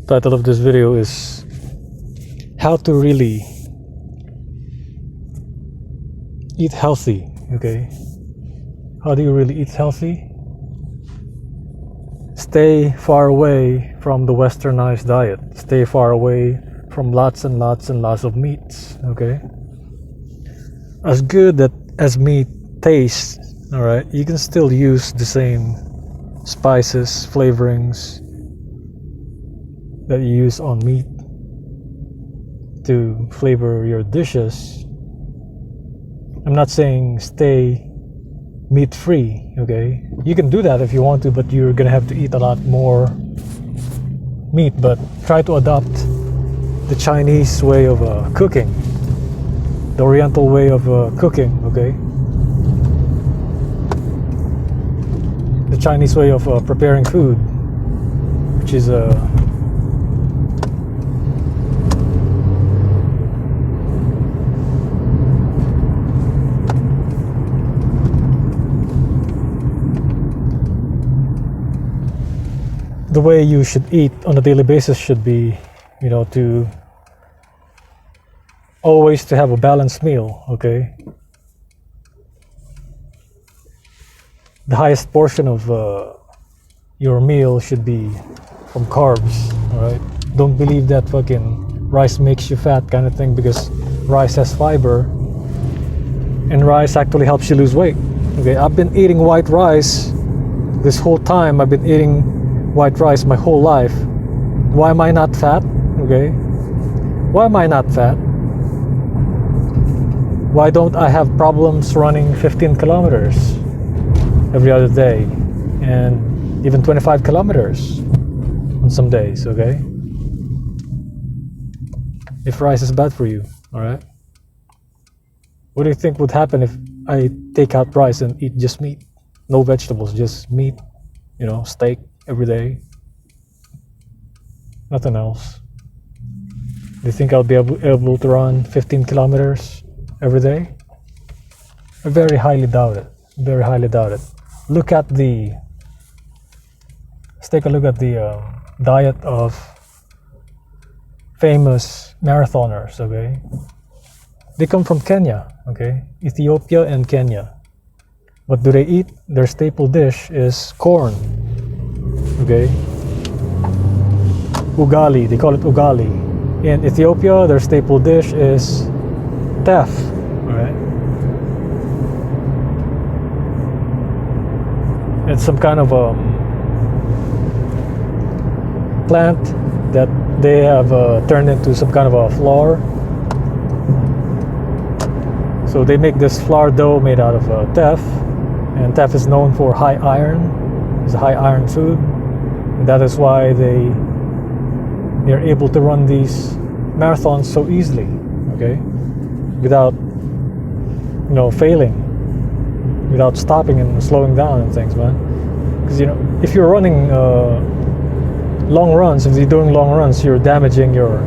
Title of this video is how to really eat healthy. Okay, how do you really eat healthy? Stay far away from the westernized diet. Stay far away from lots and lots and lots of meats. Okay, as good as meat tastes, all right, you can still use the same spices, flavorings that you use on meat to flavor your dishes. I'm not saying stay meat free, okay? You can do that if you want to, but you're gonna have to eat a lot more meat. But try to adopt the Chinese way of cooking, the Oriental way of cooking, okay? The Chinese way of preparing food, which is the way you should eat on a daily basis should be, to always to have a balanced meal, okay? The highest portion of your meal should be from carbs, all right? Don't believe that fucking rice makes you fat kind of thing, because rice has fiber, and rice actually helps you lose weight, okay? I've been eating white rice this whole time. I've been eating white rice my whole life. Why am I not fat? Okay, why am I not fat? Why don't I have problems running 15 kilometers every other day, and even 25 kilometers on some days? Okay, if rice is bad for you, all right, what do you think would happen if I take out rice and eat just meat, no vegetables, just meat, steak every day, nothing else? Do you think I'll be able to run 15 kilometers every day? I very highly doubt it. Very highly doubt it. Let's take a look at the diet of famous marathoners, okay? They come from Kenya, okay? Ethiopia and Kenya. What do they eat? Their staple dish is corn. Okay, ugali, they call it ugali. In Ethiopia, their staple dish is teff. All right, it's some kind of a plant that they have turned into some kind of a flour. So they make this flour dough made out of teff, and teff is known for high iron. It's a high iron food. And that is why they're able to run these marathons so easily, okay, without failing, without stopping and slowing down and things, man. Because if you're running long runs, if you're doing long runs, you're damaging your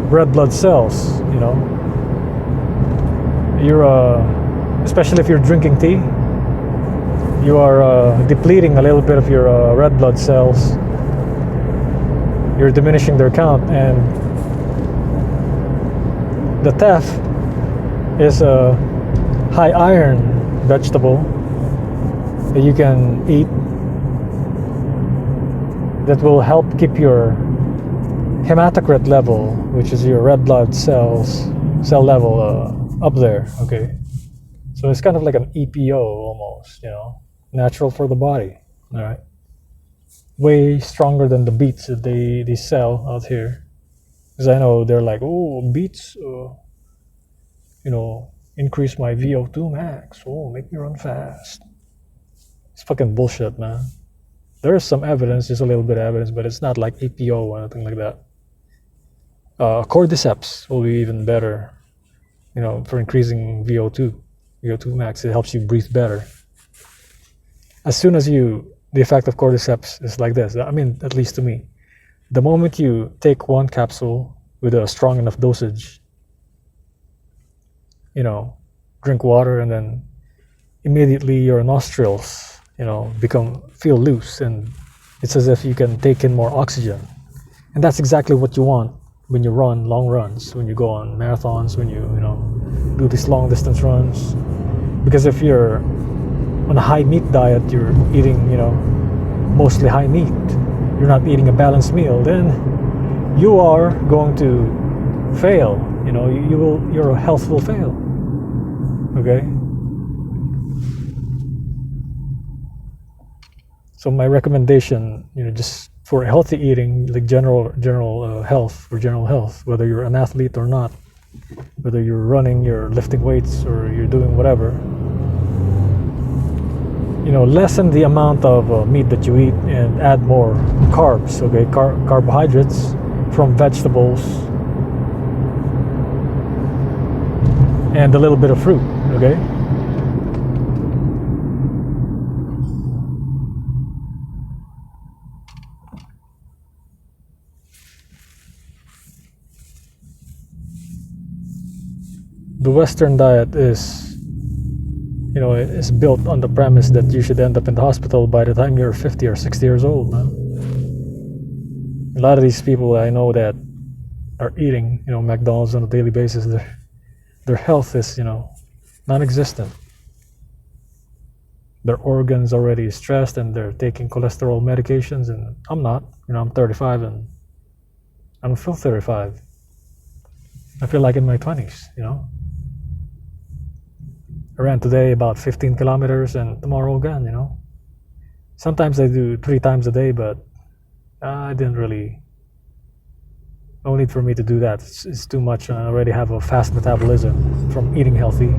red blood cells. You're especially if you're drinking tea, you are depleting a little bit of your red blood cells. You're diminishing their count, and the teff is a high iron vegetable that you can eat that will help keep your hematocrit level, which is your red blood cell level, up there, okay? So it's kind of like an EPO almost, natural for the body, all right? Way stronger than the beets that they sell out here. Because I know they're like, oh, beets, increase my VO2 max. Oh, make me run fast. It's fucking bullshit, man. There is some evidence, just a little bit of evidence, but it's not like EPO or anything like that. Cordyceps will be even better, for increasing VO2 max. It helps you breathe better. As soon as the effect of cordyceps is like this, I mean, at least to me, the moment you take one capsule with a strong enough dosage, drink water, and then immediately your nostrils, feel loose, and It's as if you can take in more oxygen. And that's exactly what you want when you run long runs, when you go on marathons, when you do these long distance runs. Because if you're on a high meat diet, you're eating, mostly high meat, you're not eating a balanced meal, then you are going to fail. Your health will fail. Okay? So my recommendation, just for healthy eating, like general health, whether you're an athlete or not, whether you're running, you're lifting weights, or you're doing whatever, lessen the amount of meat that you eat and add more carbs. Okay, carbohydrates from vegetables and a little bit of fruit. Okay. The Western diet is built on the premise that you should end up in the hospital by the time you're 50 or 60 years old. Man. A lot of these people I know that are eating, McDonald's on a daily basis, their health is, non-existent. Their organs already stressed and they're taking cholesterol medications, and I'm not. I'm 35 and I don't feel 35. I feel like in my 20s, I ran today about 15 kilometers and tomorrow again, Sometimes I do 3 times a day, but I didn't really, no need for me to do that. It's too much. I already have a fast metabolism from eating healthy,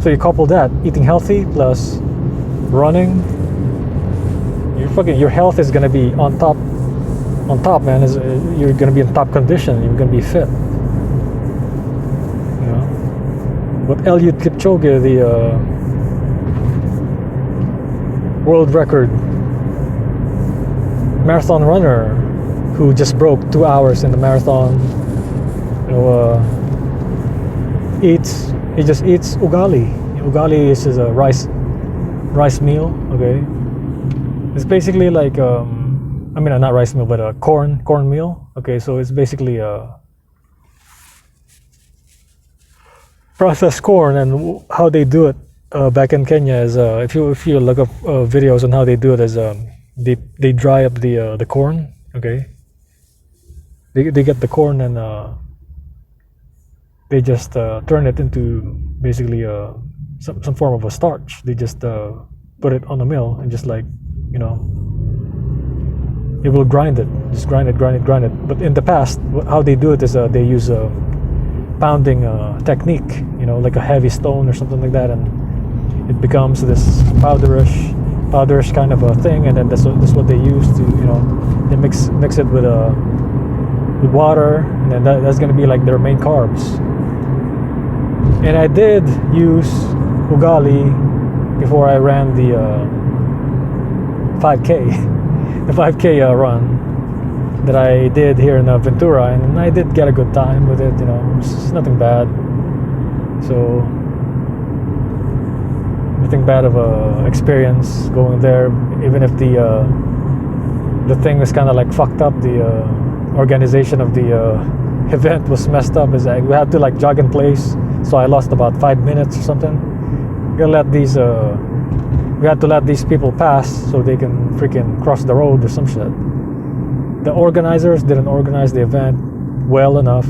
So you couple that, eating healthy plus running, your health is gonna be on top, man. You're gonna be in top condition. You're gonna be fit. But Eliud Kipchoge, the world record marathon runner, who just broke 2 hours in the marathon, he just eats ugali. Ugali is a rice meal. Okay, it's basically like not rice meal, but a corn meal. Okay, so it's basically a processed corn, and how they do it back in Kenya is if you look up videos on how they do it is they dry up the corn. Okay, they get the corn and they just turn it into basically some form of a starch. They just put it on the mill and just it will grind it, grind it. But in the past, how they do it is they use a pounding technique, like a heavy stone or something like that, and it becomes this powderish kind of a thing, and then that's what they use to, they mix it with water, and then that's going to be like their main carbs. And I did use ugali before I ran the 5K run that I did here in Ventura, and I did get a good time with it. It's nothing bad. So nothing bad of a experience going there, even if the thing was kind of like fucked up. The organization of the event was messed up. Is we had to jog in place, so I lost about 5 minutes or something. We had to let these people pass so they can freaking cross the road or some shit. The organizers didn't organize the event well enough,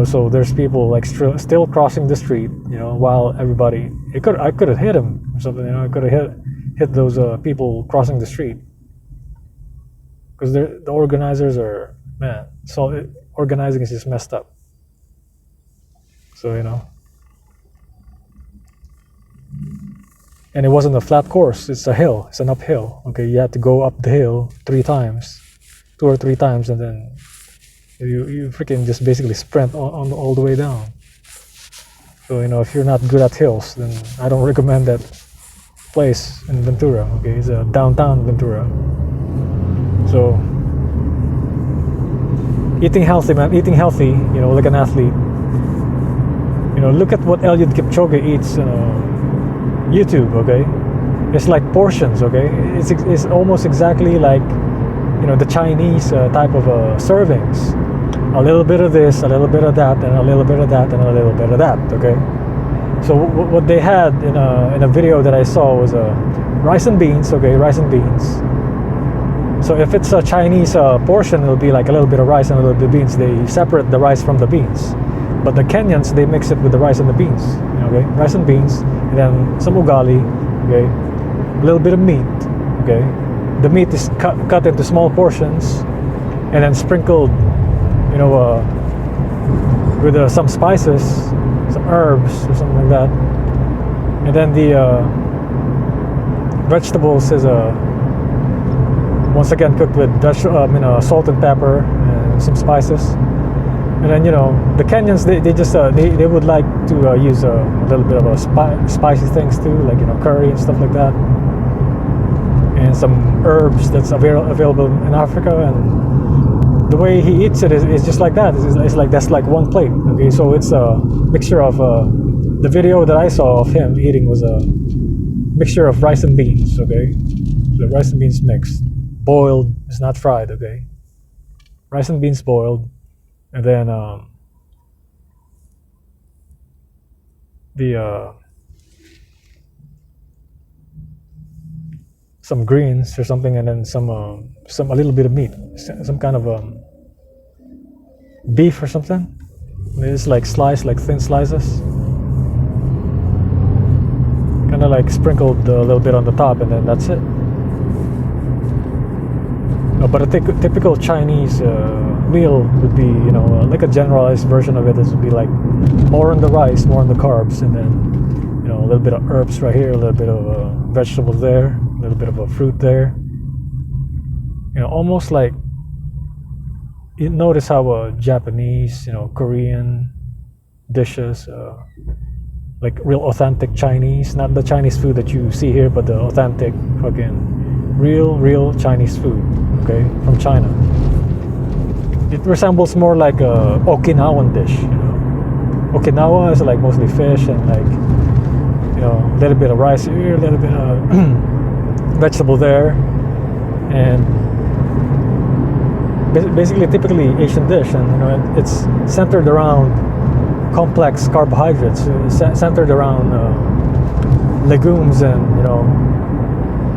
so there's people still crossing the street, while everybody, I could have hit him or something, I could have hit those people crossing the street, because the organizers are, man, so organizing is just messed up. So and it wasn't a flat course, it's a hill, it's an uphill. Okay, you had to go up the hill 2 or 3 times, and then you freaking just basically sprint on all the way down. So if you're not good at hills, then I don't recommend that place in Ventura. Okay, it's downtown Ventura. So eating healthy, man, like an athlete. Look at what Eliud Kipchoge eats on YouTube. Okay, It's like portions, okay? It's almost exactly like, the Chinese type of servings. A little bit of this, a little bit of that, and a little bit of that, and a little bit of that, okay? So what they had in a video that I saw was rice and beans, okay? Rice and beans. So if it's a Chinese portion, it'll be like a little bit of rice and a little bit of beans. They separate the rice from the beans. But the Kenyans, they mix it with the rice and the beans, okay? Rice and beans, and then some ugali, okay? A little bit of meat, okay? The meat is cut into small portions and then sprinkled, with some spices, some herbs or something like that. And then the vegetables is once again cooked with salt and pepper and some spices. And then the Kenyans, they just they would like to use a little bit of spicy things too, like curry and stuff like that, and some herbs that's available in Africa. And the way he eats it is just like that. It's like that's like one plate. Okay, so it's a mixture of the video that I saw of him eating was a mixture of rice and beans. Okay, the rice and beans mixed, boiled. It's not fried. Okay, rice and beans boiled. And then some greens or something, and then some a little bit of meat, some kind of beef or something. It's like sliced, like thin slices, kind of like sprinkled a little bit on the top, and then that's it. But a typical Chinese meal would be, like a generalized version of it. This would be like more on the rice, more on the carbs, and then, a little bit of herbs right here, a little bit of vegetables there, a little bit of a fruit there. Almost like, you notice how Japanese, Korean dishes, like real authentic Chinese, not the Chinese food that you see here, but the authentic fucking real Chinese food, okay, from China. It resembles more like a Okinawan dish. Okinawa is like mostly fish and like, a little bit of rice here, a little bit of vegetable there, and basically typically Asian dish. And it's centered around complex carbohydrates, centered around legumes, and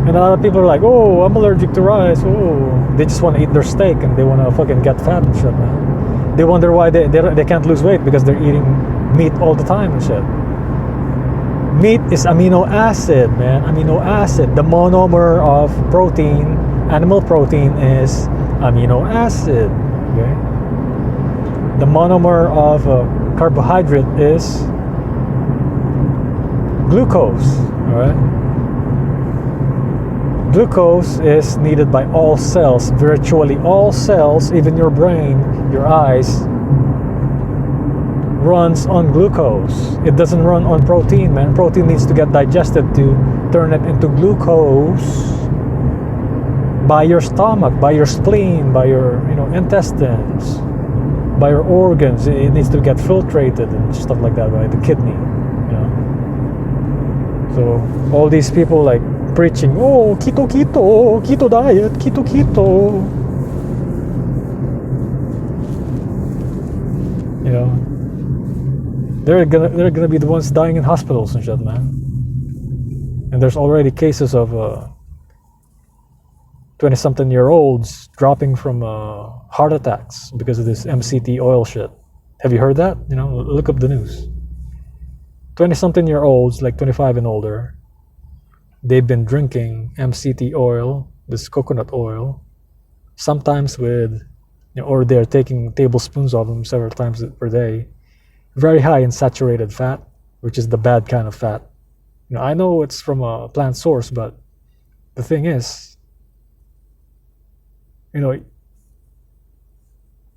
and a lot of people are like, oh, I'm allergic to rice. Oh, they just want to eat their steak and they want to fucking get fat and shit, man. They wonder why they can't lose weight because they're eating meat all the time and shit. Meat is amino acid, man. Amino acid. The monomer of protein, animal protein, is amino acid. Okay. The monomer of carbohydrate is glucose. All right. Glucose is needed by all cells, virtually all cells, even your brain, your eyes, runs on glucose. It doesn't run on protein, man. Protein needs to get digested to turn it into glucose by your stomach, by your spleen, by your intestines, by your organs. It needs to get filtrated and stuff like that, by the kidney. So all these people like preaching, oh, keto diet, keto. They're gonna be the ones dying in hospitals and shit, man. And there's already cases of 20-something-year-olds dropping from heart attacks because of this MCT oil shit. Have you heard that? Look up the news. 20-something-year-olds, like 25 and older, they've been drinking MCT oil, this coconut oil, sometimes with, or they're taking tablespoons of them several times per day, very high in saturated fat, which is the bad kind of fat. I know it's from a plant source, but the thing is,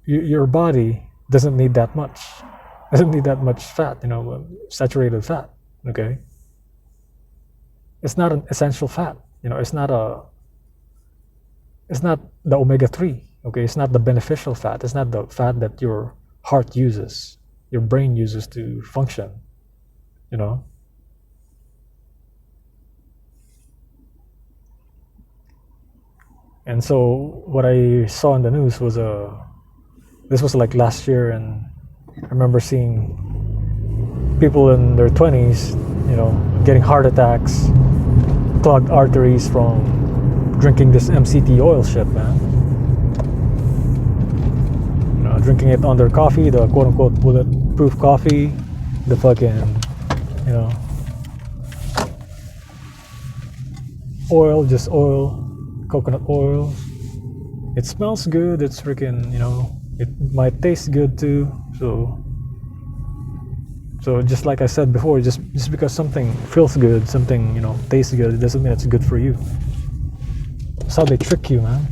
your body doesn't need that much. Doesn't need that much fat, saturated fat, okay? It's not an essential fat, it's not the omega-3, okay? It's not the beneficial fat. It's not the fat that your heart uses, your brain uses to function, And so what I saw in the news was this was like last year, and I remember seeing people in their 20s, you know, getting heart attacks, clogged arteries from drinking this MCT oil shit, man. You know, drinking it on their coffee, the quote-unquote bulletproof coffee, the fucking, you know, oil, just oil, coconut oil. It smells good. It's freaking, you know, it might taste good too. So just like I said before, just because something feels good, something, you know, tastes good, it doesn't mean it's good for you. That's how they trick you, man.